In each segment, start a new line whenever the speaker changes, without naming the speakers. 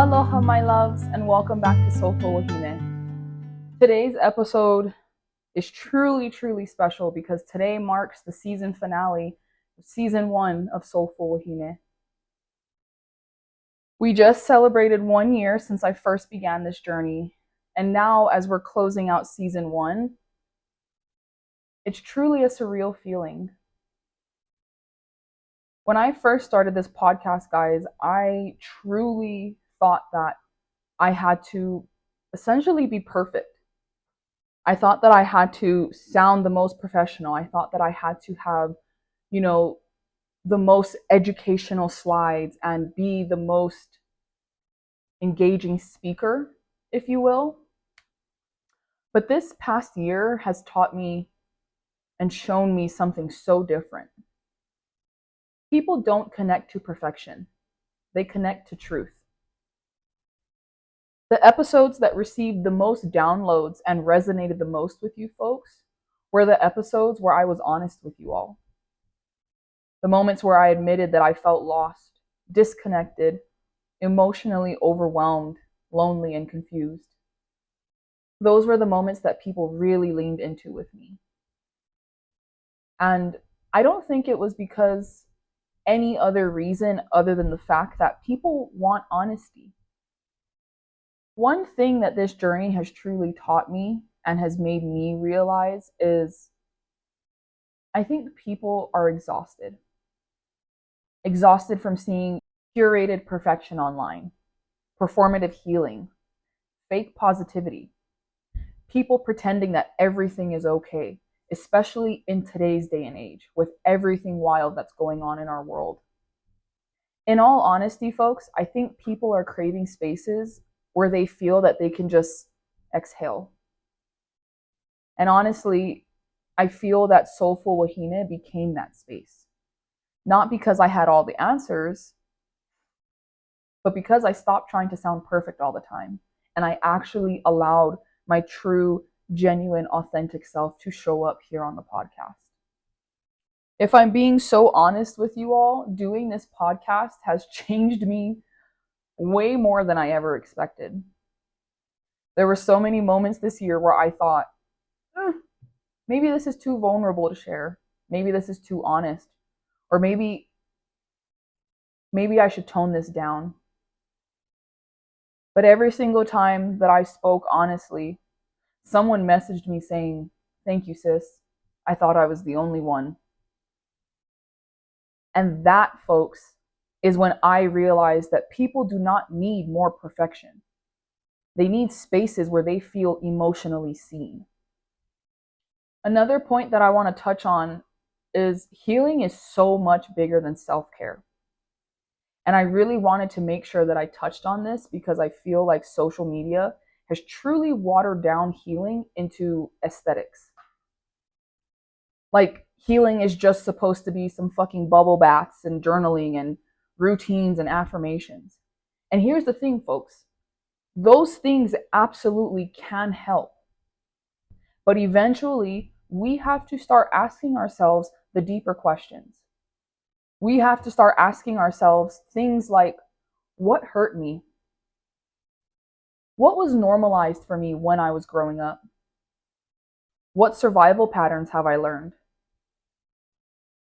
Aloha, my loves, and welcome back to Soulful Wahine. Today's episode is truly special because today marks the season finale of season 1 of Soulful Wahine. We just celebrated 1 year since I first began this journey, and now as we're closing out season 1, it's truly a surreal feeling. When I first started this podcast, guys, I truly thought that I had to essentially be perfect. I thought that I had to sound the most professional. I thought that I had to have, the most educational slides and be the most engaging speaker, if you will. But this past year has taught me and shown me something so different. People don't connect to perfection. They connect to truth. The episodes that received the most downloads and resonated the most with you folks were the episodes where I was honest with you all. The moments where I admitted that I felt lost, disconnected, emotionally overwhelmed, lonely, and confused. Those were the moments that people really leaned into with me. And I don't think it was because any other reason other than the fact that people want honesty. One thing that this journey has truly taught me and has made me realize is I think people are exhausted. Exhausted from seeing curated perfection online, performative healing, fake positivity, people pretending that everything is okay, especially in today's day and age with everything wild that's going on in our world. In all honesty, folks, I think people are craving spaces where they feel that they can just exhale. And honestly, I feel that Soulful Wahine became that space. Not because I had all the answers, but because I stopped trying to sound perfect all the time. And I actually allowed my true, genuine, authentic self to show up here on the podcast. If I'm being so honest with you all, doing this podcast has changed me way more than I ever expected. There were so many moments this year where I thought, maybe this is too vulnerable to share. Maybe this is too honest. Or maybe I should tone this down. But every single time that I spoke honestly, someone messaged me saying, "Thank you, sis. I thought I was the only one." And that, folks, is when I realized that people do not need more perfection. They need spaces where they feel emotionally seen. Another point that I want to touch on is healing is so much bigger than self-care. And I really wanted to make sure that I touched on this because I feel like social media has truly watered down healing into aesthetics. Like healing is just supposed to be some fucking bubble baths and journaling and routines and affirmations. And here's the thing, folks. Those things absolutely can help. But eventually, we have to start asking ourselves the deeper questions. We have to start asking ourselves things like, what hurt me? What was normalized for me when I was growing up? What survival patterns have I learned?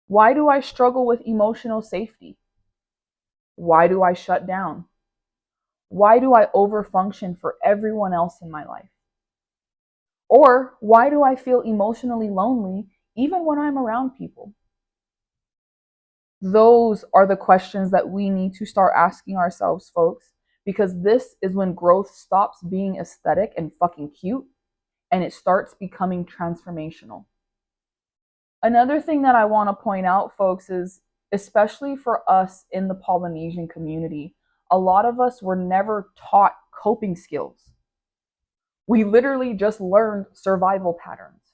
Why do I struggle with emotional safety? Why do I shut down? Why do I overfunction for everyone else in my life? Or why do I feel emotionally lonely even when I'm around people? Those are the questions that we need to start asking ourselves, folks, because this is when growth stops being aesthetic and fucking cute and it starts becoming transformational. Another thing that I want to point out, folks, is especially for us in the Polynesian community, a lot of us were never taught coping skills. We literally just learned survival patterns,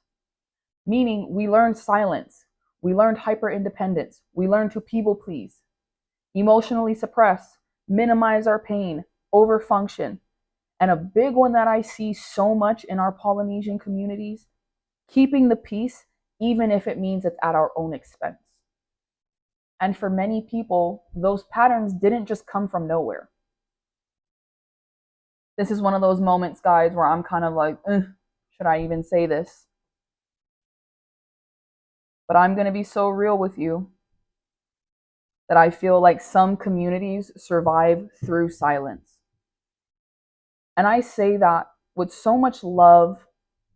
meaning we learned silence, we learned hyper independence, we learned to people please, emotionally suppress, minimize our pain, overfunction. And a big one that I see so much in our Polynesian communities, keeping the peace even if it means it's at our own expense. And for many people, those patterns didn't just come from nowhere. This is one of those moments, guys, where I'm kind of like, should I even say this? But I'm going to be so real with you that I feel like some communities survive through silence. And I say that with so much love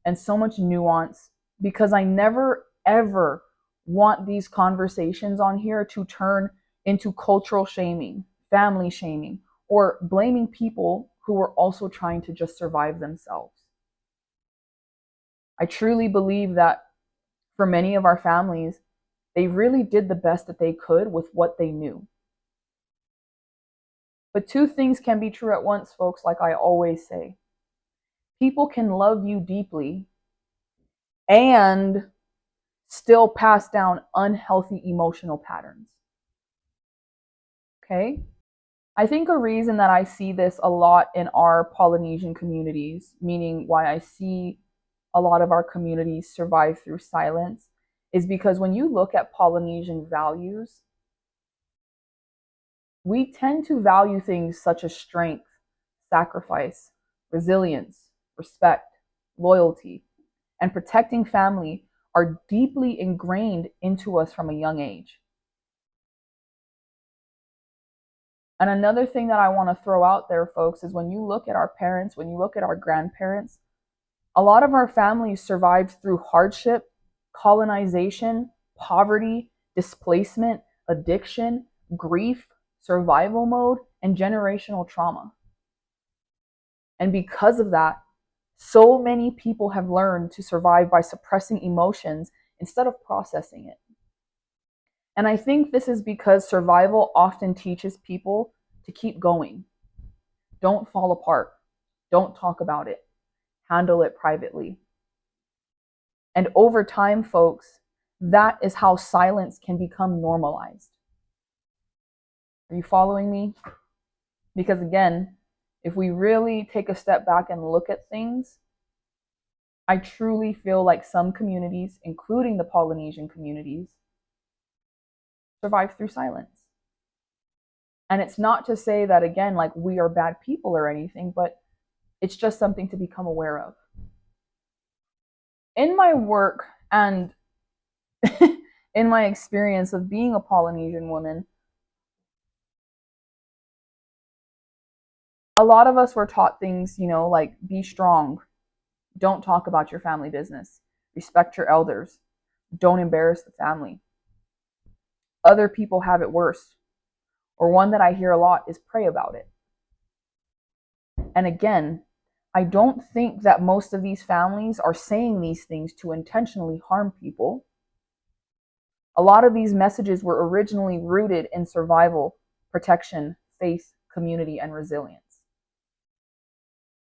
and so much nuance because I never, ever want these conversations on here to turn into cultural shaming, family shaming, or blaming people who are also trying to just survive themselves. I truly believe that for many of our families, they really did the best that they could with what they knew. But two things can be true at once, folks, like I always say. People can love you deeply and still pass down unhealthy emotional patterns. Okay? I think a reason that I see this a lot in our Polynesian communities, meaning why I see a lot of our communities survive through silence, is because when you look at Polynesian values, we tend to value things such as strength, sacrifice, resilience, respect, loyalty, and protecting family are deeply ingrained into us from a young age. And another thing that I want to throw out there, folks, is when you look at our parents, when you look at our grandparents, a lot of our families survived through hardship, colonization, poverty, displacement, addiction, grief, survival mode, and generational trauma. And because of that, so many people have learned to survive by suppressing emotions instead of processing it. And I think this is because survival often teaches people to keep going. Don't fall apart. Don't talk about it. Handle it privately. And over time, folks, that is how silence can become normalized. Are you following me? Because again, if we really take a step back and look at things, I truly feel like some communities, including the Polynesian communities, survive through silence. And it's not to say that, again, like we are bad people or anything, but it's just something to become aware of. In my work and in my experience of being a Polynesian woman, a lot of us were taught things, like be strong, don't talk about your family business, respect your elders, don't embarrass the family. Other people have it worse. Or one that I hear a lot is pray about it. And again, I don't think that most of these families are saying these things to intentionally harm people. A lot of these messages were originally rooted in survival, protection, faith, community, and resilience.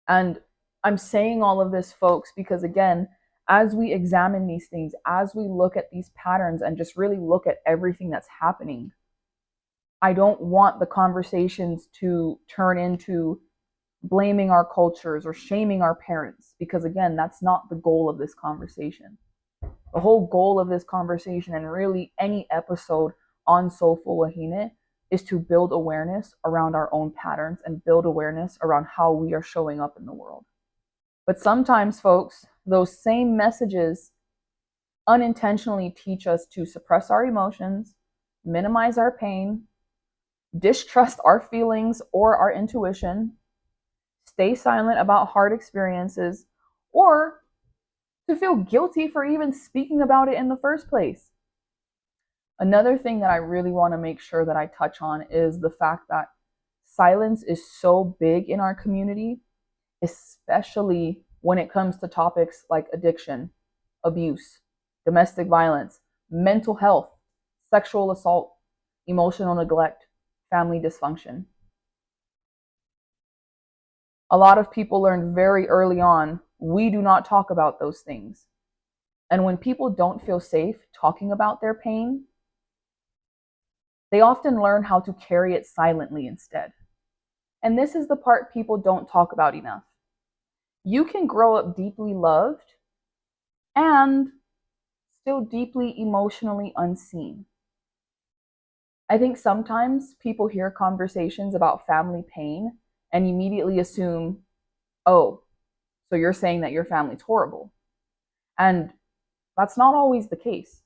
And I'm saying all of this, folks, because again, as we examine these things, as we look at these patterns and just really look at everything that's happening, I don't want the conversations to turn into blaming our cultures or shaming our parents, because again, that's not the goal of this conversation. The whole goal of this conversation, and really any episode on Soulful Wahine, is to build awareness around our own patterns and build awareness around how we are showing up in the world. But sometimes, folks, those same messages unintentionally teach us to suppress our emotions, minimize our pain, distrust our feelings or our intuition, stay silent about hard experiences, or to feel guilty for even speaking about it in the first place. Another thing that I really want to make sure that I touch on is the fact that silence is so big in our community, especially when it comes to topics like addiction, abuse, domestic violence, mental health, sexual assault, emotional neglect, family dysfunction. A lot of people learned very early on, we do not talk about those things. And when people don't feel safe talking about their pain, they often learn how to carry it silently instead. And this is the part people don't talk about enough. You can grow up deeply loved and still deeply emotionally unseen. I think sometimes people hear conversations about family pain and immediately assume Oh, so you're saying that your family's horrible. And that's not always the case.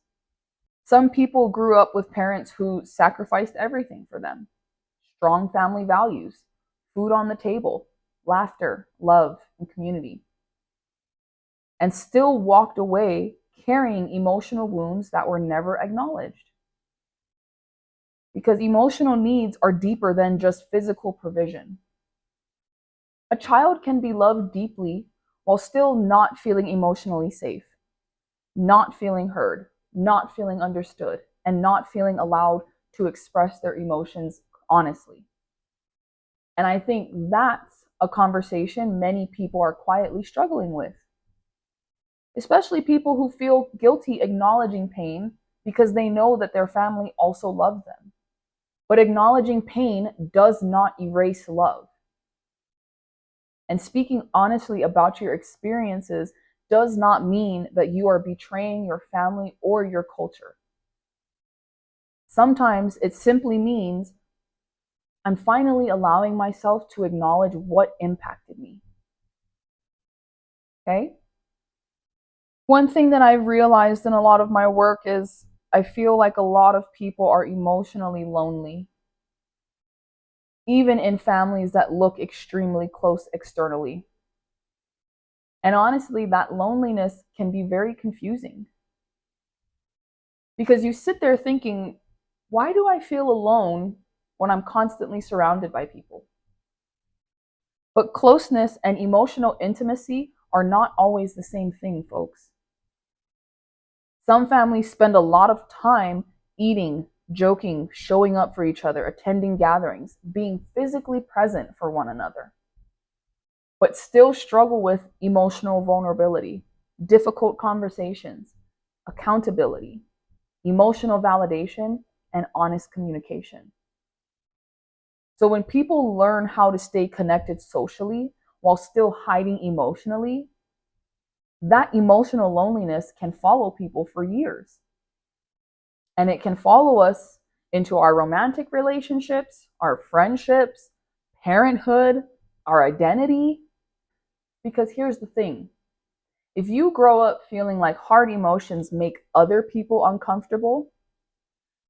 Some people grew up with parents who sacrificed everything for them: strong family values, food on the table, laughter, love, and community, and still walked away carrying emotional wounds that were never acknowledged. Because emotional needs are deeper than just physical provision. A child can be loved deeply while still not feeling emotionally safe, not feeling heard, not feeling understood, and not feeling allowed to express their emotions honestly. And I think that's a conversation many people are quietly struggling with, especially people who feel guilty acknowledging pain because they know that their family also loves them. But acknowledging pain does not erase love. And speaking honestly about your experiences does not mean that you are betraying your family or your culture. Sometimes it simply means I'm finally allowing myself to acknowledge what impacted me. Okay? One thing that I've realized in a lot of my work is I feel like a lot of people are emotionally lonely, even in families that look extremely close externally. And honestly, that loneliness can be very confusing because you sit there thinking, why do I feel alone when I'm constantly surrounded by people? But closeness and emotional intimacy are not always the same thing, folks. Some families spend a lot of time eating, joking, showing up for each other, attending gatherings, being physically present for one another, but still struggle with emotional vulnerability, difficult conversations, accountability, emotional validation, and honest communication. So when people learn how to stay connected socially while still hiding emotionally, that emotional loneliness can follow people for years. And it can follow us into our romantic relationships, our friendships, parenthood, our identity. Because here's the thing: if you grow up feeling like hard emotions make other people uncomfortable,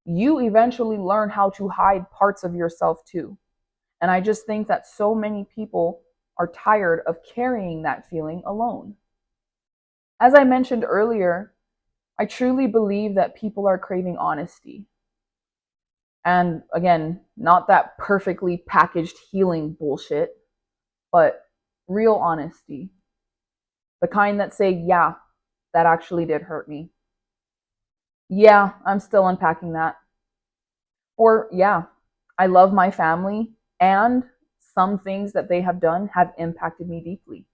you eventually learn how to hide parts of yourself too. And I just think that so many people are tired of carrying that feeling alone. As I mentioned earlier, I truly believe that people are craving honesty. And again, not that perfectly packaged healing bullshit, but real honesty. The kind that say, yeah, that actually did hurt me. Yeah, I'm still unpacking that. Or, yeah, I love my family and some things that they have done have impacted me deeply.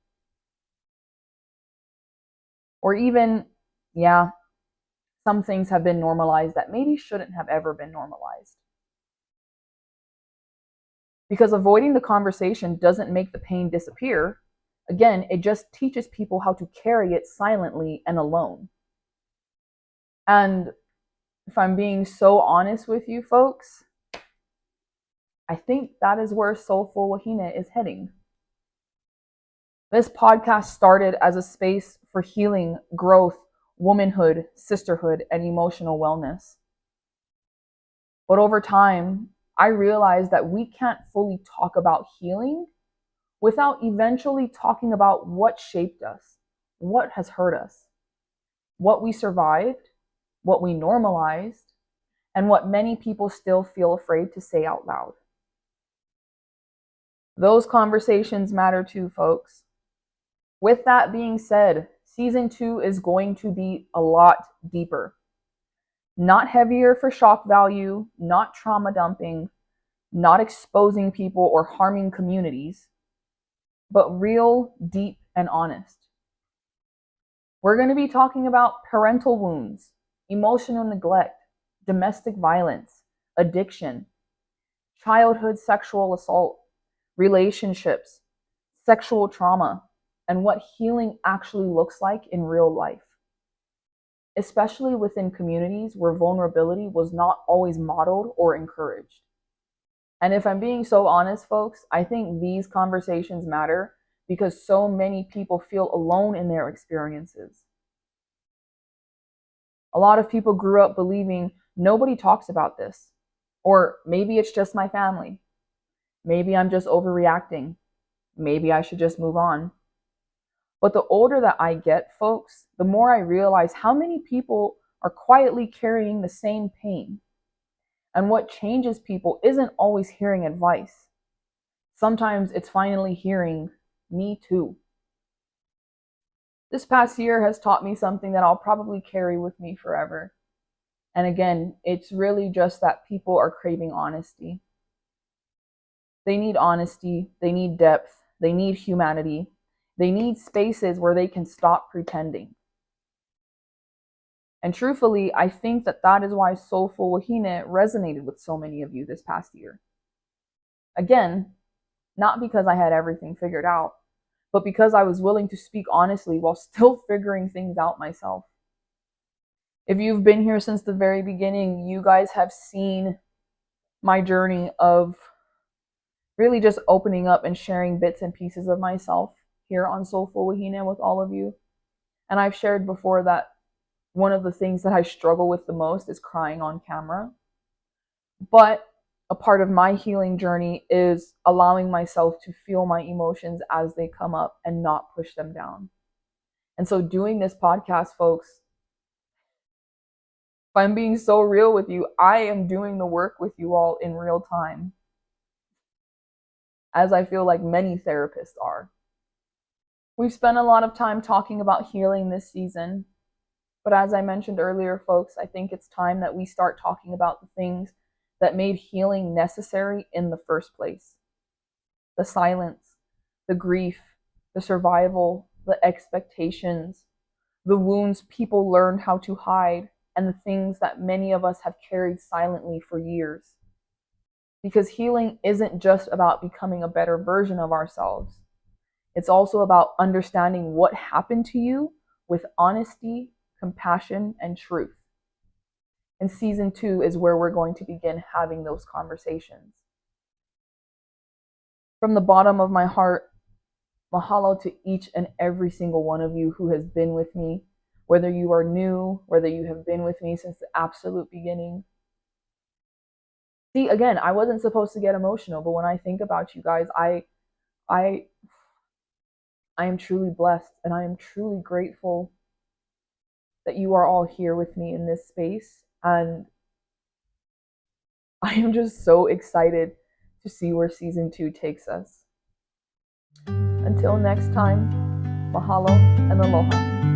Or even, yeah, some things have been normalized that maybe shouldn't have ever been normalized. Because avoiding the conversation doesn't make the pain disappear. Again, it just teaches people how to carry it silently and alone. And if I'm being so honest with you folks, I think that is where Soulful Wahine is heading. This podcast started as a space for healing, growth, womanhood, sisterhood, and emotional wellness. But over time, I realized that we can't fully talk about healing without eventually talking about what shaped us, what has hurt us, what we survived, what we normalized, and what many people still feel afraid to say out loud. Those conversations matter too, folks. With that being said, season 2 is going to be a lot deeper. Not heavier for shock value, not trauma dumping, not exposing people or harming communities, but real, deep, and honest. We're going to be talking about parental wounds, emotional neglect, domestic violence, addiction, childhood sexual assault, relationships, sexual trauma, and what healing actually looks like in real life, especially within communities where vulnerability was not always modeled or encouraged. And if I'm being so honest, folks, I think these conversations matter because so many people feel alone in their experiences. A lot of people grew up believing nobody talks about this, or maybe it's just my family. Maybe I'm just overreacting. Maybe I should just move on. But the older that I get, folks, the more I realize how many people are quietly carrying the same pain. And what changes people isn't always hearing advice. Sometimes it's finally hearing, me too. This past year has taught me something that I'll probably carry with me forever. And again, it's really just that people are craving honesty. They need honesty, they need depth, they need humanity, they need spaces where they can stop pretending. And truthfully, I think that that is why Soulful Wahine resonated with so many of you this past year. Again, not because I had everything figured out, but because I was willing to speak honestly while still figuring things out myself. If you've been here since the very beginning, you guys have seen my journey of really just opening up and sharing bits and pieces of myself here on Soulful Wahine with all of you. And I've shared before that one of the things that I struggle with the most is crying on camera. But a part of my healing journey is allowing myself to feel my emotions as they come up and not push them down. And so doing this podcast, folks, if I'm being so real with you, I am doing the work with you all in real time, as I feel like many therapists are. We've spent a lot of time talking about healing this season, but as I mentioned earlier, folks, I think it's time that we start talking about the things that made healing necessary in the first place. The silence, the grief, the survival, the expectations, the wounds people learned how to hide, and the things that many of us have carried silently for years. Because healing isn't just about becoming a better version of ourselves. It's also about understanding what happened to you with honesty, compassion, and truth. And season 2 is where we're going to begin having those conversations. From the bottom of my heart, mahalo to each and every single one of you who has been with me, whether you are new, whether you have been with me since the absolute beginning. See, again, I wasn't supposed to get emotional, but when I think about you guys, I am truly blessed, and I am truly grateful that you are all here with me in this space. And I am just so excited to see where season 2 takes us. Until next time, mahalo and aloha.